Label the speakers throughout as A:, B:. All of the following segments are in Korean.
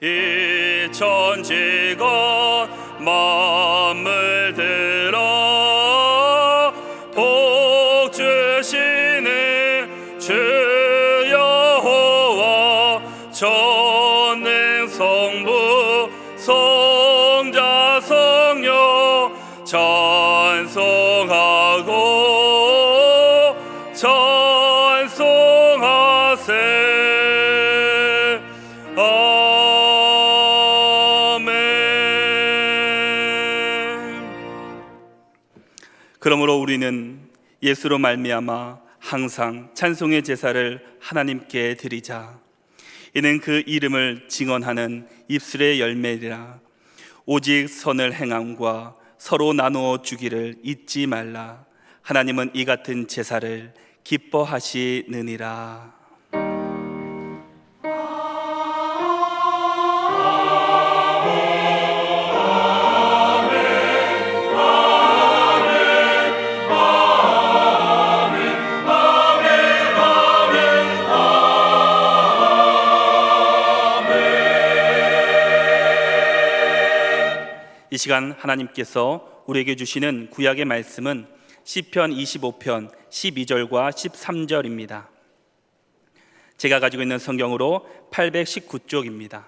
A: 이 천지가 만물 들어 복 주시는 주 여호와 전능 성부 성자 성령 찬송하고 찬송하세. 그러므로 우리는 예수로 말미암아 항상 찬송의 제사를 하나님께 드리자. 이는 그 이름을 증언하는 입술의 열매리라. 오직 선을 행함과 서로 나누어 주기를 잊지 말라. 하나님은 이 같은 제사를 기뻐하시느니라. 이 시간 하나님께서 우리에게 주시는 구약의 말씀은 시편 25편 12절과 13절입니다. 제가 가지고 있는 성경으로 819쪽입니다.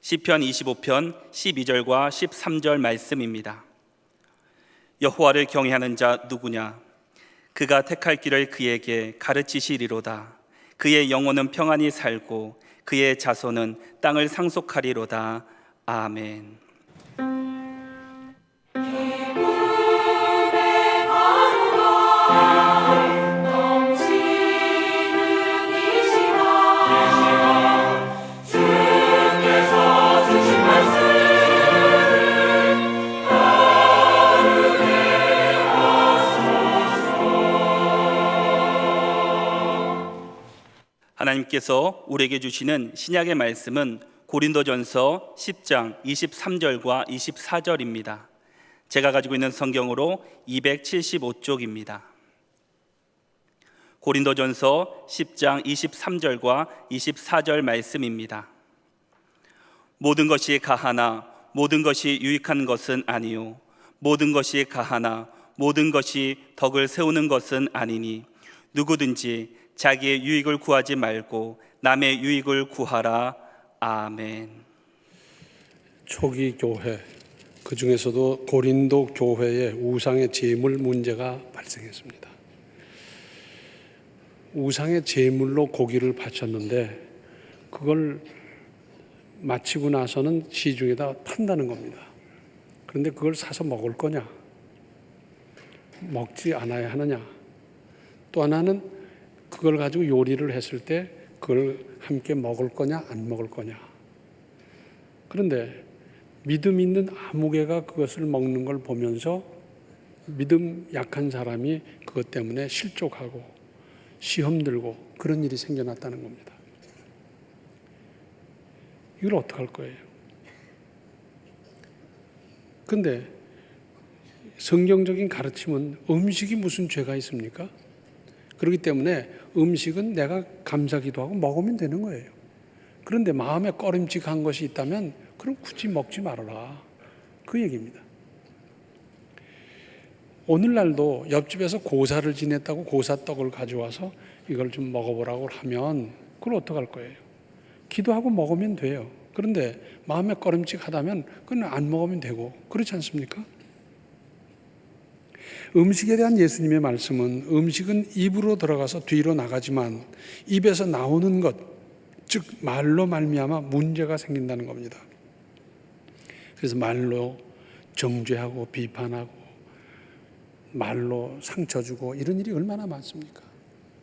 A: 시편 25편 12절과 13절 말씀입니다. 여호와를 경외하는 자 누구냐? 그가 택할 길을 그에게 가르치시리로다. 그의 영혼은 평안히 살고 그의 자손은 땅을 상속하리로다. 아멘. 하나님께서 우리에게 주시는 신약의 말씀은 고린도전서 10장 23절과 24절입니다. 제가 가지고 있는 성경으로 275쪽입니다. 고린도전서 10장 23절과 24절 말씀입니다. 모든 것이 가하나 모든 것이 유익한 것은 아니요 모든 것이 가하나 모든 것이 덕을 세우는 것은 아니니 누구든지 자기의 유익을 구하지 말고 남의 유익을 구하라. 아멘.
B: 초기 교회, 그 중에서도 고린도 교회의 우상의 제물 문제가 발생했습니다. 우상의 제물로 고기를 바쳤는데 그걸 마치고 나서는 시중에다 판다는 겁니다. 그런데 그걸 사서 먹을 거냐? 먹지 않아야 하느냐? 또 하나는 그걸 가지고 요리를 했을 때 그걸 함께 먹을 거냐 안 먹을 거냐. 그런데 믿음 있는 아무개가 그것을 먹는 걸 보면서 믿음 약한 사람이 그것 때문에 실족하고 시험 들고 그런 일이 생겨났다는 겁니다. 이걸 어떡할 거예요? 근데 성경적인 가르침은 음식이 무슨 죄가 있습니까? 그렇기 때문에 음식은 내가 감사기도 하고 먹으면 되는 거예요. 그런데 마음에 꺼림칙한 것이 있다면 그럼 굳이 먹지 말아라. 그 얘기입니다. 오늘날도 옆집에서 고사를 지냈다고 고사떡을 가져와서 이걸 좀 먹어보라고 하면 그걸 어떡할 거예요? 기도하고 먹으면 돼요. 그런데 마음에 꺼림칙하다면 그건 안 먹으면 되고 그렇지 않습니까? 음식에 대한 예수님의 말씀은 음식은 입으로 들어가서 뒤로 나가지만 입에서 나오는 것, 즉 말로 말미암아 문제가 생긴다는 겁니다. 그래서 말로 정죄하고 비판하고 말로 상처 주고 이런 일이 얼마나 많습니까?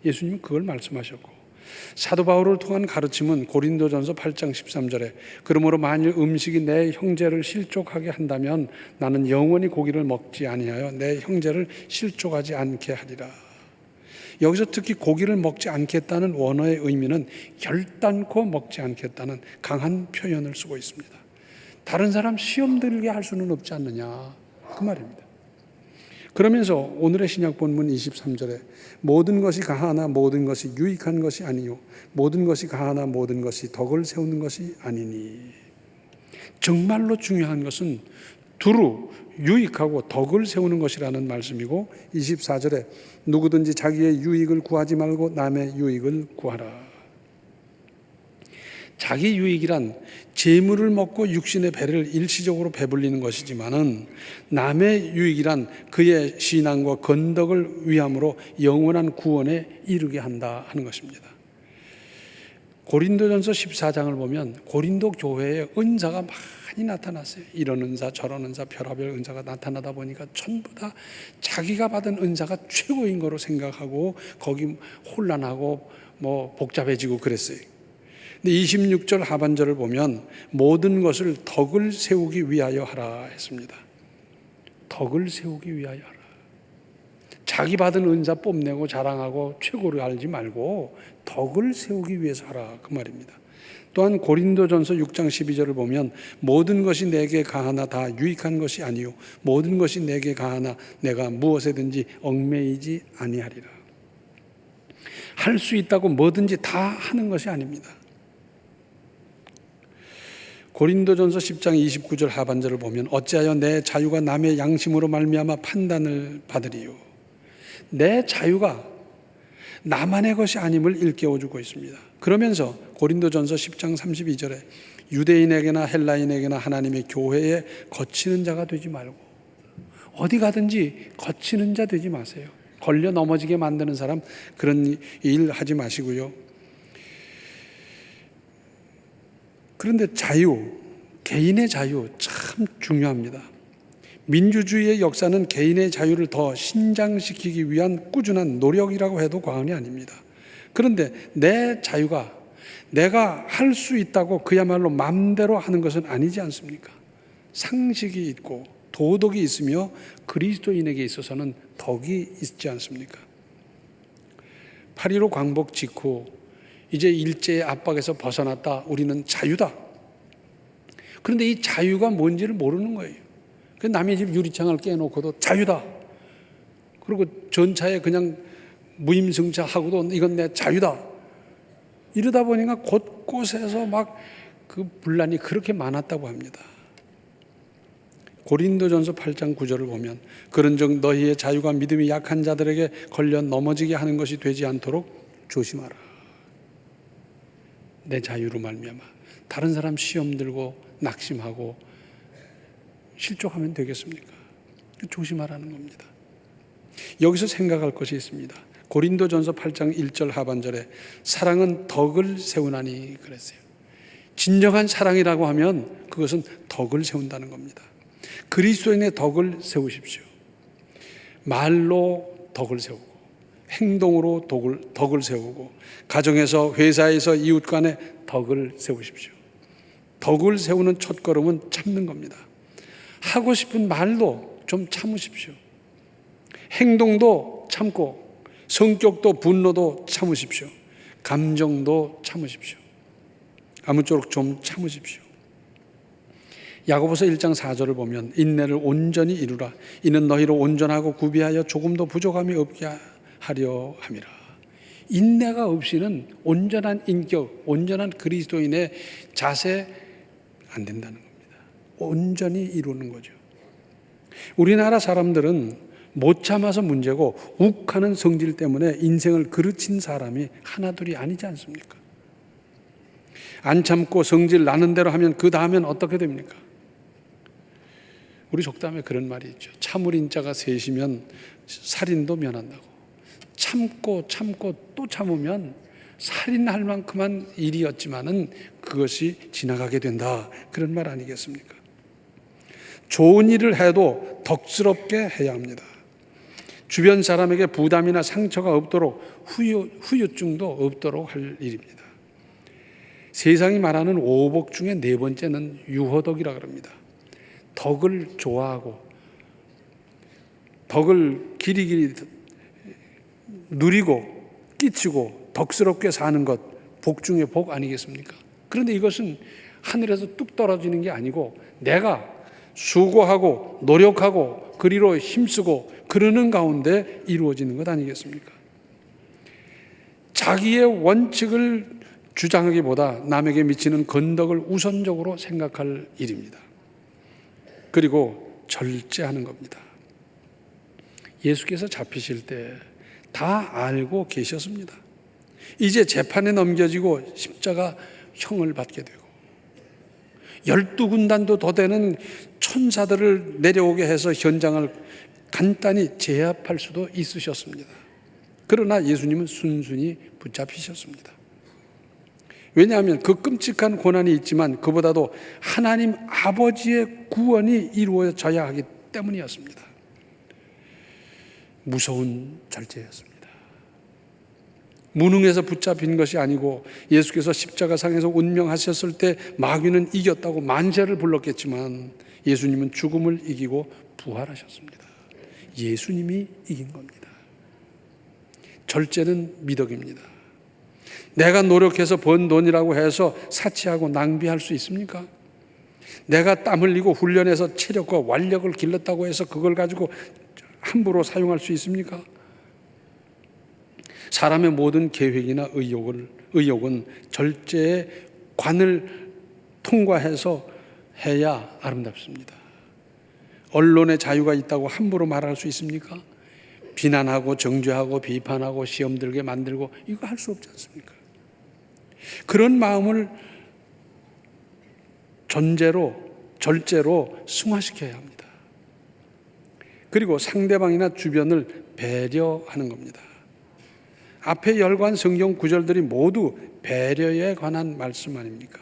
B: 예수님은 그걸 말씀하셨고 사도 바울을 통한 가르침은 고린도전서 8장 13절에 그러므로 만일 음식이 내 형제를 실족하게 한다면 나는 영원히 고기를 먹지 아니하여 내 형제를 실족하지 않게 하리라. 여기서 특히 고기를 먹지 않겠다는 원어의 의미는 결단코 먹지 않겠다는 강한 표현을 쓰고 있습니다. 다른 사람 시험 들게 할 수는 없지 않느냐 그 말입니다. 그러면서 오늘의 신약 본문 23절에 모든 것이 가하나 모든 것이 유익한 것이 아니요 모든 것이 가하나 모든 것이 덕을 세우는 것이 아니니. 정말로 중요한 것은 두루 유익하고 덕을 세우는 것이라는 말씀이고, 24절에 누구든지 자기의 유익을 구하지 말고 남의 유익을 구하라. 자기 유익이란 재물을 먹고 육신의 배를 일시적으로 배불리는 것이지만은, 남의 유익이란 그의 신앙과 건덕을 위함으로 영원한 구원에 이르게 한다 하는 것입니다. 고린도전서 14장을 보면 고린도 교회에 은사가 많이 나타났어요. 이런 은사 저런 은사 별하별 은사가 나타나다 보니까 전부 다 자기가 받은 은사가 최고인 거로 생각하고 거기 혼란하고 복잡해지고 그랬어요. 근데 26절 하반절을 보면 모든 것을 덕을 세우기 위하여 하라 했습니다. 덕을 세우기 위하여 하라. 자기 받은 은사 뽐내고 자랑하고 최고로 알지 말고 덕을 세우기 위해서 하라, 그 말입니다. 또한 고린도전서 6장 12절을 보면 모든 것이 내게 가하나 다 유익한 것이 아니요 모든 것이 내게 가하나 내가 무엇에든지 얽매이지 아니하리라. 할 수 있다고 뭐든지 다 하는 것이 아닙니다. 고린도전서 10장 29절 하반절을 보면 어찌하여 내 자유가 남의 양심으로 말미암아 판단을 받으리요. 내 자유가 나만의 것이 아님을 일깨워주고 있습니다. 그러면서 고린도전서 10장 32절에 유대인에게나 헬라인에게나 하나님의 교회에 거치는 자가 되지 말고, 어디 가든지 거치는 자 되지 마세요. 걸려 넘어지게 만드는 사람, 그런 일 하지 마시고요. 그런데 자유, 개인의 자유 참 중요합니다. 민주주의의 역사는 개인의 자유를 더 신장시키기 위한 꾸준한 노력이라고 해도 과언이 아닙니다. 그런데 내 자유가 내가 할 수 있다고 그야말로 마음대로 하는 것은 아니지 않습니까? 상식이 있고 도덕이 있으며 그리스도인에게 있어서는 덕이 있지 않습니까? 8.15 광복 직후 이제 일제의 압박에서 벗어났다, 우리는 자유다. 그런데 이 자유가 뭔지를 모르는 거예요. 남의 집 유리창을 깨놓고도 자유다. 그리고 전차에 그냥 무임승차하고도 이건 내 자유다. 이러다 보니까 곳곳에서 막 그 분란이 그렇게 많았다고 합니다. 고린도전서 8장 9절을 보면 그런즉 너희의 자유가 믿음이 약한 자들에게 걸려 넘어지게 하는 것이 되지 않도록 조심하라. 내 자유로 말미암아 다른 사람 시험 들고 낙심하고 실족하면 되겠습니까? 조심하라는 겁니다. 여기서 생각할 것이 있습니다. 고린도전서 8장 1절 하반절에 사랑은 덕을 세우나니 그랬어요. 진정한 사랑이라고 하면 그것은 덕을 세운다는 겁니다. 그리스도인의 덕을 세우십시오. 말로 덕을 세우고 행동으로 덕을 세우고 가정에서 회사에서 이웃 간에 덕을 세우십시오. 덕을 세우는 첫걸음은 참는 겁니다. 하고 싶은 말도 좀 참으십시오. 행동도 참고 성격도 분노도 참으십시오. 감정도 참으십시오. 아무쪼록 좀 참으십시오. 야고보서 1장 4절을 보면 인내를 온전히 이루라. 이는 너희로 온전하고 구비하여 조금도 부족함이 없게 하려 함이라. 인내가 없이는 온전한 인격, 온전한 그리스도인의 자세 안 된다는 겁니다. 온전히 이루는 거죠. 우리나라 사람들은 못 참아서 문제고 욱하는 성질 때문에 인생을 그르친 사람이 하나둘이 아니지 않습니까? 안 참고 성질 나는 대로 하면 그 다음엔 어떻게 됩니까? 우리 속담에 그런 말이 있죠. 참을인 자가 셋이면 살인도 면한다고. 참고 또 참으면 살인할 만큼한 일이었지만은 그것이 지나가게 된다. 그런 말 아니겠습니까? 좋은 일을 해도 덕스럽게 해야 합니다. 주변 사람에게 부담이나 상처가 없도록 후유증도 없도록 할 일입니다. 세상이 말하는 오복 중에 네 번째는 유호덕이라 그럽니다. 덕을 좋아하고 덕을 길이길이 누리고 끼치고 덕스럽게 사는 것, 복 중에 복 아니겠습니까? 그런데 이것은 하늘에서 뚝 떨어지는 게 아니고 내가 수고하고 노력하고 그리로 힘쓰고 그러는 가운데 이루어지는 것 아니겠습니까? 자기의 원칙을 주장하기보다 남에게 미치는 건덕을 우선적으로 생각할 일입니다. 그리고 절제하는 겁니다. 예수께서 잡히실 때 다 알고 계셨습니다. 이제 재판에 넘겨지고 십자가 형을 받게 되고 12군단도 더 되는 천사들을 내려오게 해서 현장을 간단히 제압할 수도 있으셨습니다. 그러나 예수님은 순순히 붙잡히셨습니다. 왜냐하면 그 끔찍한 고난이 있지만 그보다도 하나님 아버지의 구원이 이루어져야 하기 때문이었습니다. 무서운 절제였습니다. 무능해서 붙잡힌 것이 아니고 예수께서 십자가상에서 운명하셨을 때 마귀는 이겼다고 만세를 불렀겠지만 예수님은 죽음을 이기고 부활하셨습니다. 예수님이 이긴 겁니다. 절제는 미덕입니다. 내가 노력해서 번 돈이라고 해서 사치하고 낭비할 수 있습니까? 내가 땀 흘리고 훈련해서 체력과 완력을 길렀다고 해서 그걸 가지고 함부로 사용할 수 있습니까? 사람의 모든 계획이나 의욕은 절제의 관을 통과해서 해야 아름답습니다. 언론의 자유가 있다고 함부로 말할 수 있습니까? 비난하고 정죄하고 비판하고 시험 들게 만들고 이거 할 수 없지 않습니까? 그런 마음을 절제로 승화시켜야 합니다. 그리고 상대방이나 주변을 배려하는 겁니다. 앞에 열거한 성경 구절들이 모두 배려에 관한 말씀 아닙니까?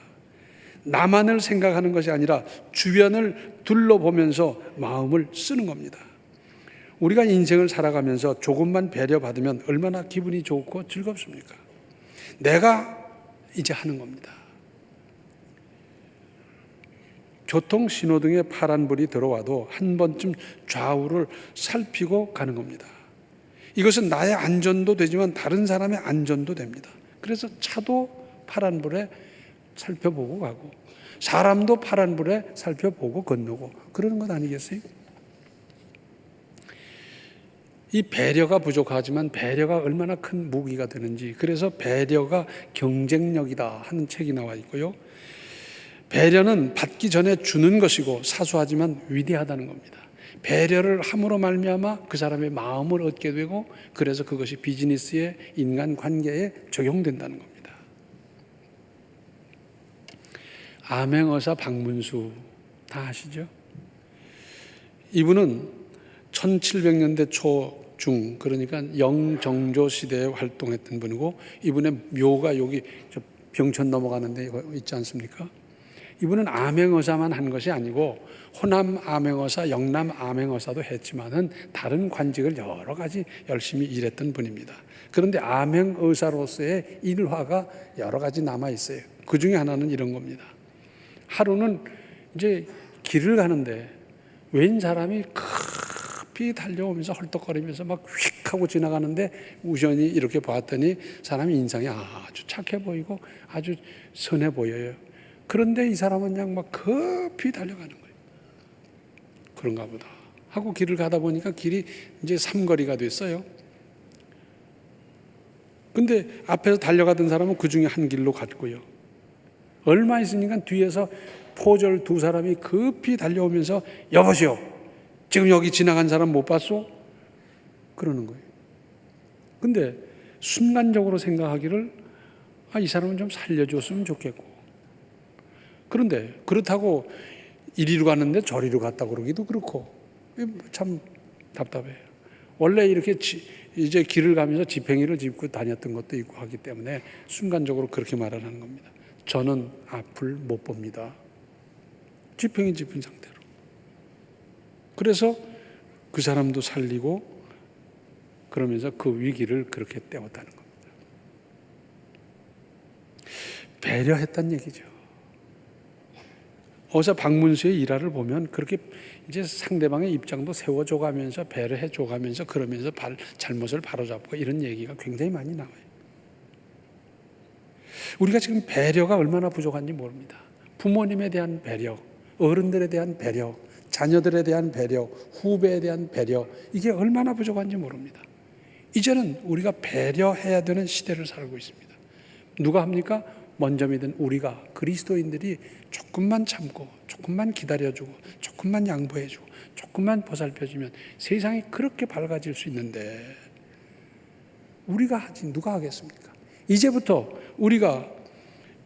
B: 나만을 생각하는 것이 아니라 주변을 둘러보면서 마음을 쓰는 겁니다. 우리가 인생을 살아가면서 조금만 배려받으면 얼마나 기분이 좋고 즐겁습니까? 내가 이제 하는 겁니다. 교통 신호등에 파란불이 들어와도 한 번쯤 좌우를 살피고 가는 겁니다. 이것은 나의 안전도 되지만 다른 사람의 안전도 됩니다. 그래서 차도 파란불에 살펴보고 가고 사람도 파란불에 살펴보고 건너고 그러는 것 아니겠어요? 이 배려가 부족하지만 배려가 얼마나 큰 무기가 되는지, 그래서 배려가 경쟁력이다 하는 책이 나와 있고요. 배려는 받기 전에 주는 것이고 사소하지만 위대하다는 겁니다. 배려를 함으로 말미암아 그 사람의 마음을 얻게 되고 그래서 그것이 비즈니스에 인간관계에 적용된다는 겁니다. 암행어사 박문수 다 아시죠? 이분은 1700년대 초중, 그러니까 영정조 시대에 활동했던 분이고, 이분의 묘가 여기 병천 넘어가는데 있지 않습니까? 이분은 암행어사만 한 것이 아니고 호남 암행어사, 영남 암행어사도 했지만은 다른 관직을 여러 가지 열심히 일했던 분입니다. 그런데 암행의사로서의 일화가 여러 가지 남아 있어요. 그 중에 하나는 이런 겁니다. 하루는 이제 길을 가는데 웬 사람이 급히 달려오면서 헐떡거리면서 막 휙 하고 지나가는데 우연히 이렇게 봤더니 사람이 인상이 아주 착해 보이고 아주 선해 보여요. 그런데 이 사람은 그냥 막 급히 달려가는 거예요. 그런가 보다 하고 길을 가다 보니까 길이 이제 삼거리가 됐어요. 근데 앞에서 달려가던 사람은 그 중에 한 길로 갔고요. 얼마 있으니까 뒤에서 포졸 두 사람이 급히 달려오면서 여보시오, 지금 여기 지나간 사람 못 봤소? 그러는 거예요. 근데 순간적으로 생각하기를 이 사람은 좀 살려줬으면 좋겠고, 그런데 그렇다고 이리로 갔는데 저리로 갔다 그러기도 그렇고 참 답답해요. 원래 이렇게 이제 길을 가면서 지팽이를 짚고 다녔던 것도 있고 하기 때문에 순간적으로 그렇게 말하는 겁니다. 저는 앞을 못 봅니다. 지팽이 짚은 상태로. 그래서 그 사람도 살리고 그러면서 그 위기를 그렇게 때웠다는 겁니다. 배려했다는 얘기죠. 어서 박문수의 일화를 보면 그렇게 이제 상대방의 입장도 세워줘가면서 배려해줘가면서 그러면서 잘못을 바로잡고 이런 얘기가 굉장히 많이 나와요. 우리가 지금 배려가 얼마나 부족한지 모릅니다. 부모님에 대한 배려, 어른들에 대한 배려, 자녀들에 대한 배려, 후배에 대한 배려, 이게 얼마나 부족한지 모릅니다. 이제는 우리가 배려해야 되는 시대를 살고 있습니다. 누가 합니까? 먼저 믿은 우리가, 그리스도인들이 조금만 참고, 조금만 기다려주고, 조금만 양보해주고, 조금만 보살펴주면 세상이 그렇게 밝아질 수 있는데, 우리가 하지 누가 하겠습니까? 이제부터 우리가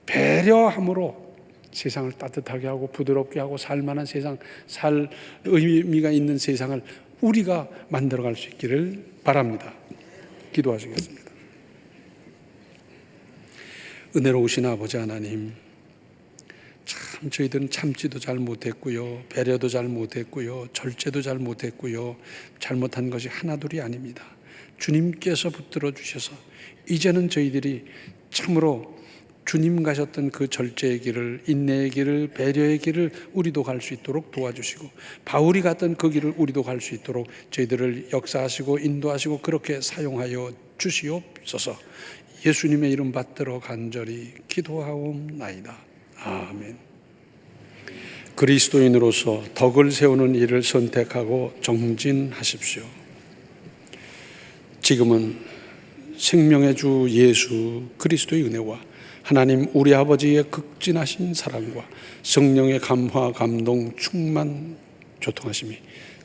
B: 배려함으로 세상을 따뜻하게 하고 부드럽게 하고 살만한 세상, 살 의미가 있는 세상을 우리가 만들어갈 수 있기를 바랍니다. 기도하시겠습니다. 은혜로우신 아버지 하나님, 참 저희들은 참지도 잘 못했고요, 배려도 잘 못했고요, 절제도 잘 못했고요, 잘못한 것이 하나둘이 아닙니다. 주님께서 붙들어 주셔서 이제는 저희들이 참으로 주님 가셨던 그 절제의 길을, 인내의 길을, 배려의 길을 우리도 갈 수 있도록 도와주시고, 바울이 갔던 그 길을 우리도 갈 수 있도록 저희들을 역사하시고 인도하시고 그렇게 사용하여 주시옵소서. 예수님의 이름 받들어 간절히 기도하옵나이다. 아멘. 그리스도인으로서 덕을 세우는 일을 선택하고 정진하십시오. 지금은 생명의 주 예수 그리스도의 은혜와 하나님 우리 아버지의 극진하신 사랑과 성령의 감화, 감동, 충만, 교통하심이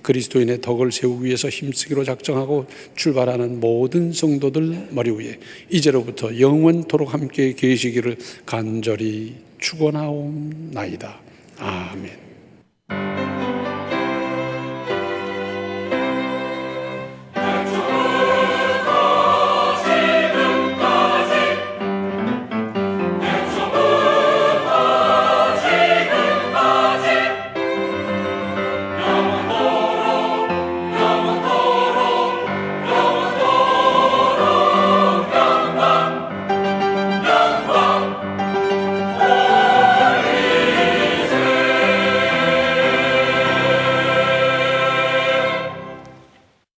B: 그리스도인의 덕을 세우기 위해서 힘쓰기로 작정하고 출발하는 모든 성도들 머리 위에 이제로부터 영원토록 함께 계시기를 간절히 축원하옵나이다. 아멘.